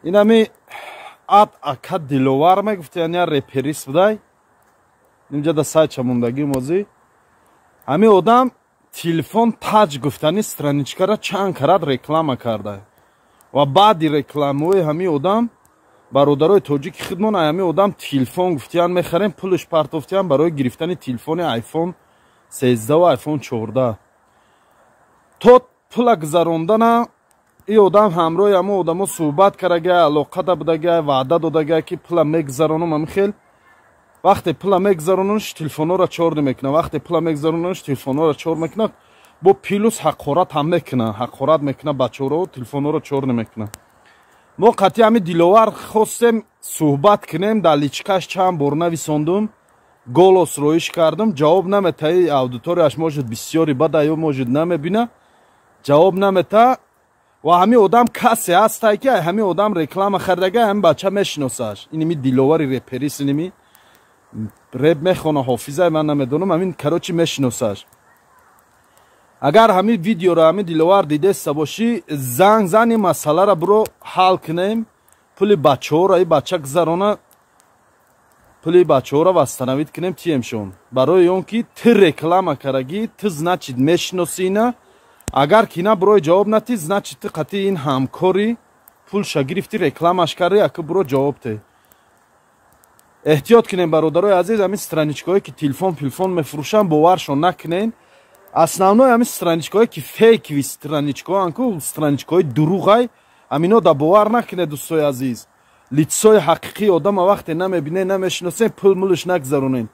инами ад акад диловар мегуфта, яъне реперис будай нимҷада сайча мондаги мозӣ. ҳамин одам телефон таҷ гуфтани страничкара чанд карат реклама карда ва баъди рекламаҳои ҳамин одам бародарои тоҷики хидмон ҳамин одам телефон гуфтиян мехарем, пулш партофтиян барои гирифтани телефони iPhone 13 ва iPhone 14. то пула гузарондана ин одам ҳамроҳи ҳамон одамо суҳбат кардагай, алоқада будагай, ваъда додагай ки пула мегузаронам. ҳамин вақте пула мегузаронаш телефонҳоро чор намекунад, вақте пула мегузаронаш телефонҳоро чор мекунад, бо плюс ҳақорат ҳам мекунад, ҳақорат мекунад бачаҳоро, телефонҳоро чор намекунад. мо қатъи ҳамин диловар хостем суҳбат кунем, дар личкаш чанд бор нависондум, голос роиш кардам, ҷавоб намета. Аудиторияш может бисёри бада ё может намебина, ҷавоб намета. ва ҳамин одам касе ҳастай ки ҳамин одам реклама хардагай, ҳамин бача мешиносаш. иними диловари реперис, иними реп мехона, ҳофизай ман намедонам, ҳамин карочи мешиносаш. агар ҳамин видеоро ҳамин диловар дидеста бошӣ, занг зани масъаларо биро ҳал кунем, пули бачаҳоро и бача гузарона, пули бачаҳоро вастанавид кунем тиемшон, барои он ки ты реклама карагӣ, ты значит мешиносина. агар кина бирои ҷавоб натӣ, значит ты қатъи ин ҳамкори пулша гирифти рекламаш карди, аки биро ҷавоб те. эҳтиёт кунем бародарои азиз, ҳамин страничкаҳое ки телефон мефурӯшанд боваршон накунен. основной ҳамин страничкаҳое ки фейкви страничкаҳоанд, ку страничкаҳои дуруғай, ҳамино да бовар накунед дӯстои азиз. лицои ҳақиқии одама вақте намебинед, намешиносед, пул мулш нагузаронед.